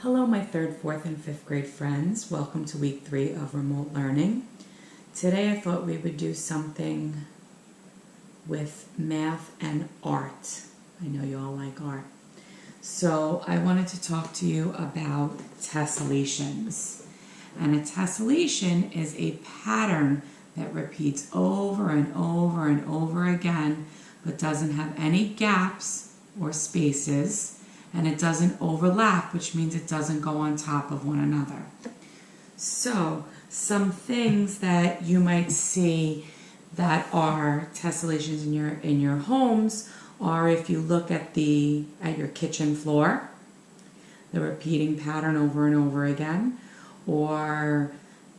Hello, my third, fourth, and fifth grade friends. Welcome to week 3 of remote learning. Today I thought we would do something with math and art. I know you all like art. So I wanted to talk to you about tessellations. And a tessellation is a pattern that repeats over and over and over again, but doesn't have any gaps or spaces. And it doesn't overlap, which means it doesn't go on top of one another. So some things that you might see that are tessellations in your homes are if you look at your kitchen floor, the repeating pattern over and over again, or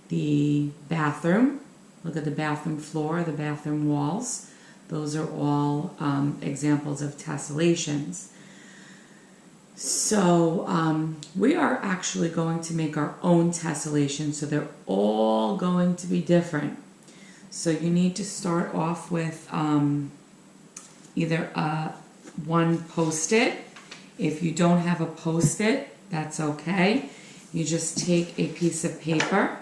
the bathroom. Look at the bathroom floor, the bathroom walls. Those are all examples of tessellations. So we are actually going to make our own tessellation, so they're all going to be different. So you need to start off with either one Post-it. If you don't have a Post-it, that's okay. You just take a piece of paper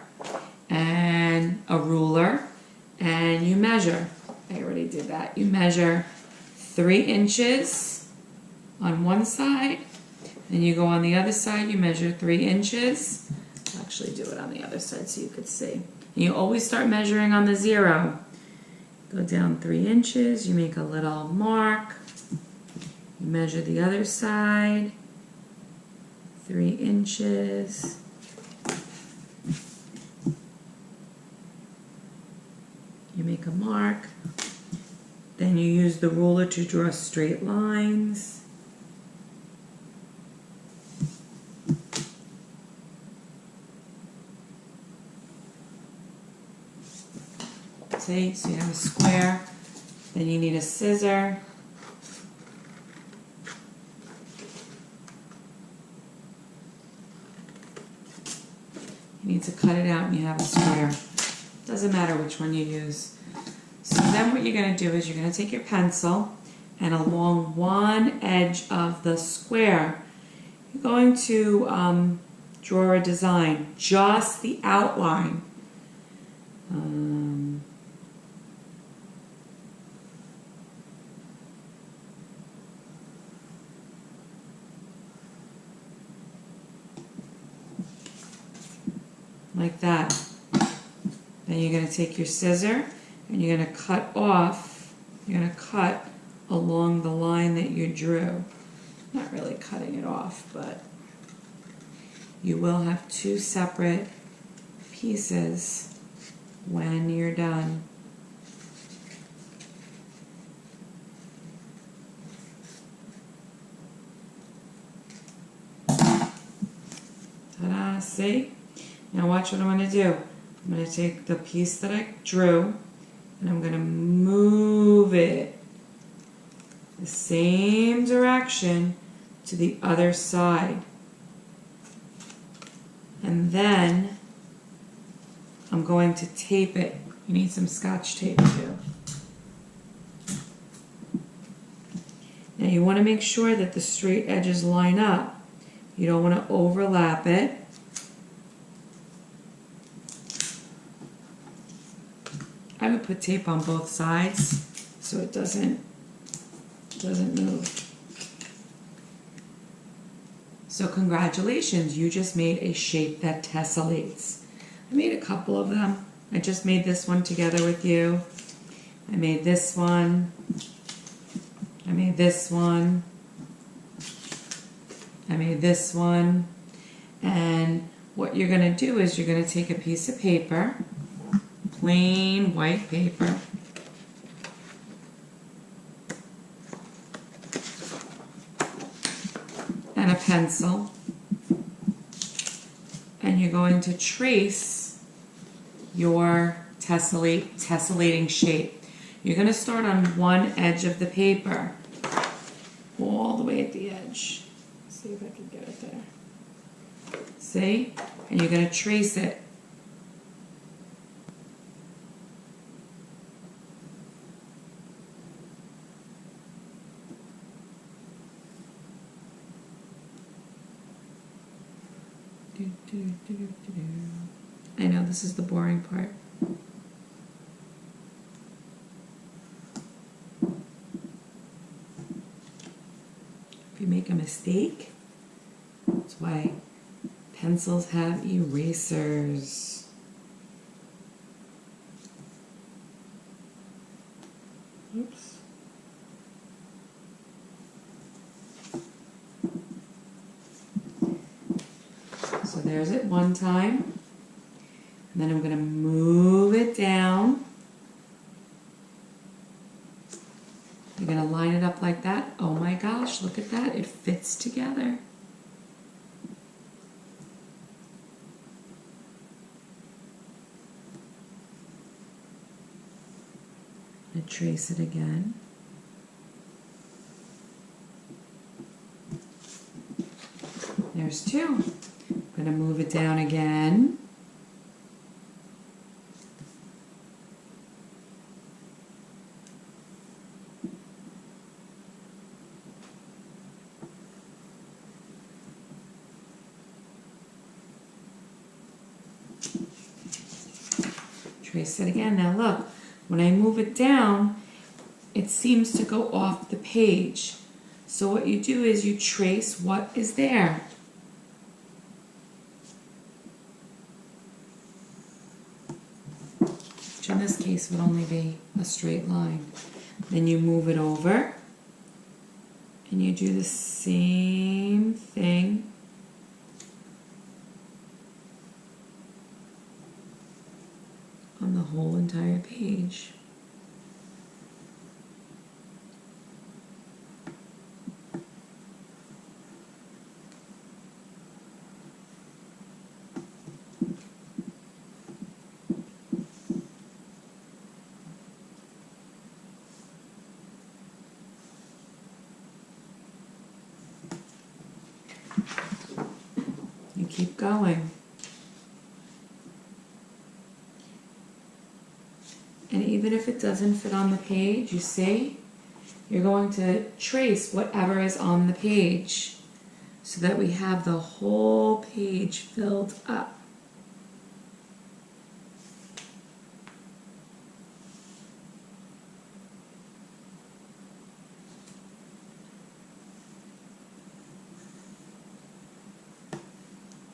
and a ruler and you measure. I already did that. You measure 3 inches on one side. Then you go on the other side, you measure 3 inches. I'll actually do it on the other side so you could see. And you always start measuring on the 0. Go down 3 inches, you make a little mark. You measure the other side, 3 inches. You make a mark. Then you use the ruler to draw straight lines. See, so you have a square, then you need a scissor. You need to cut it out and you have a square. Doesn't matter which one you use. So then what you're going to do is you're going to take your pencil and along one edge of the square, you're going to draw a design, just the outline. Like that. Then you're going to take your scissor and you're going to cut off, you're going to cut along the line that you drew. Not really cutting it off, but you will have 2 separate pieces when you're done. Ta-da, see? Now watch what I'm going to do. I'm going to take the piece that I drew and I'm going to move it the same direction to the other side. And then I'm going to tape it. You need some Scotch tape too. Now you want to make sure that the straight edges line up. You don't want to overlap it. I would put tape on both sides so it doesn't move. So congratulations, you just made a shape that tessellates. I made a couple of them. I just made this one together with you. I made this one. I made this one. I made this one. And what you're going to do is you're going to take a piece of paper, plain white paper, and a pencil, and you're going to trace your tessellating shape. You're going to start on one edge of the paper, all the way at the edge. Let's see if I can get it there. See? And you're going to trace it. I know this is the boring part. If you make a mistake, that's why pencils have erasers. Oops. So there's it one time. And then I'm going to move it down. You're going to line it up like that. Oh my gosh, look at that. It fits together. And trace it again. There's two. I'm going to move it down again. Trace it again. Now look, when I move it down, it seems to go off the page. So what you do is you trace what is there. Which in this case would only be a straight line. Then you move it over and you do the same thing on the whole entire page. And keep going. And even if it doesn't fit on the page, you see, you're going to trace whatever is on the page so that we have the whole page filled up.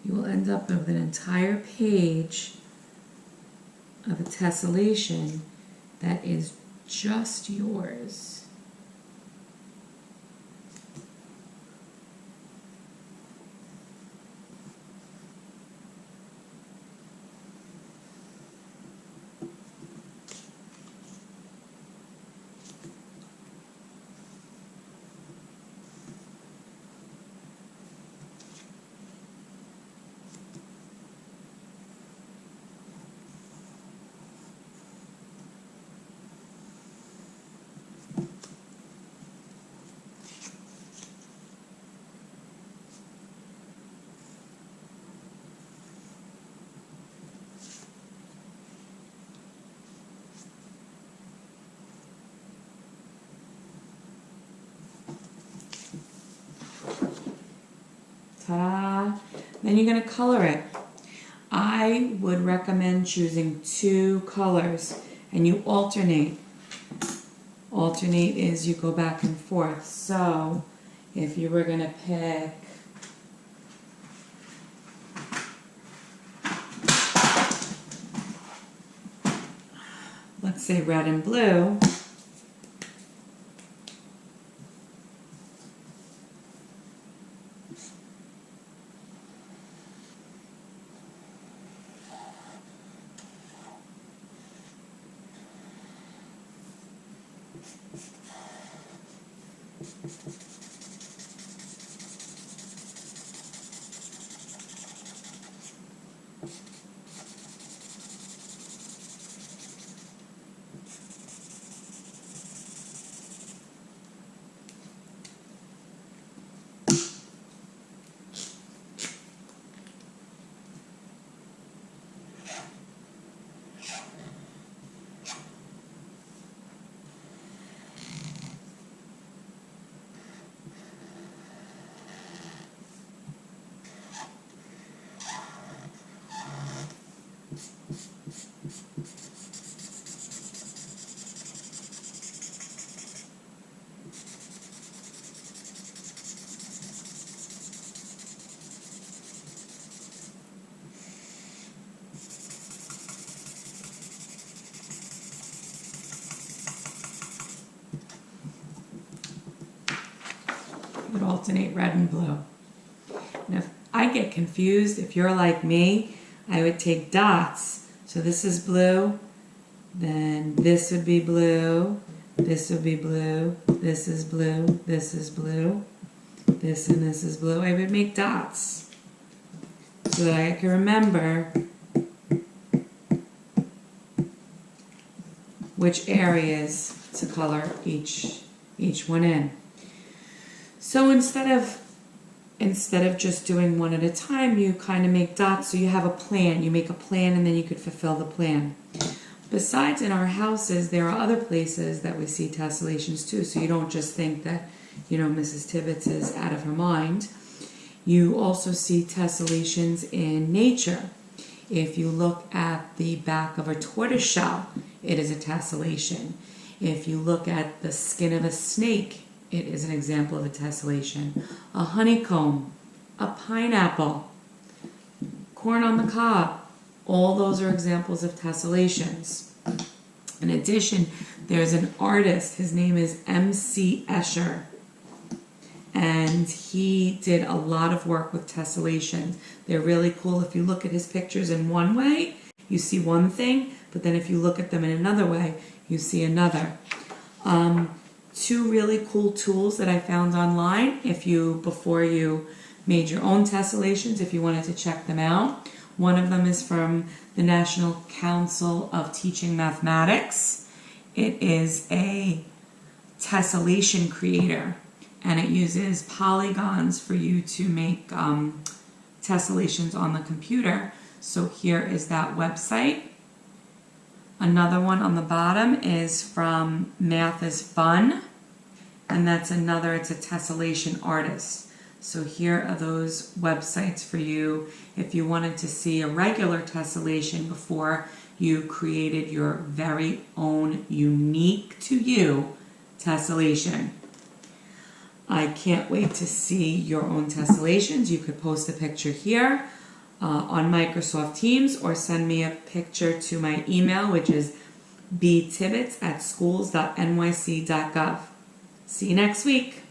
You will end up with an entire page of a tessellation that is just yours. Ta-da! Then you're going to color it. I would recommend choosing 2 colors and you alternate. Alternate is you go back and forth. So if you were going to pick let's say red and blue, alternate red and blue. And if I get confused, if you're like me, I would take dots. So this is blue, then this would be blue, this would be blue, this is blue, this is blue, this and this is blue. I would make dots so that I can remember which areas to color each one in. So instead of just doing one at a time, you kind of make dots so you have a plan. You make a plan and then you could fulfill the plan. Besides, in our houses, there are other places that we see tessellations too, so you don't just think that, Mrs. Tibbetts is out of her mind. You also see tessellations in nature. If you look at the back of a tortoiseshell, it is a tessellation. If you look at the skin of a snake, it is an example of a tessellation. A honeycomb, a pineapple, corn on the cob, all those are examples of tessellations. In addition, there's an artist, his name is M.C. Escher, and he did a lot of work with tessellations. They're really cool. If you look at his pictures in one way, you see one thing, but then if you look at them in another way, you see another. Two really cool tools that I found online before you made your own tessellations, if you wanted to check them out. One of them is from the National Council of Teaching Mathematics. It is a tessellation creator, and it uses polygons for you to make tessellations on the computer. So here is that website. Another one on the bottom is from Math is Fun, and it's a tessellation artist. So here are those websites for you if you wanted to see a regular tessellation before you created your very own unique to you tessellation. I can't wait to see your own tessellations. You could post a picture here on Microsoft Teams or send me a picture to my email, which is btibbetts@schools.nyc.gov. See you next week.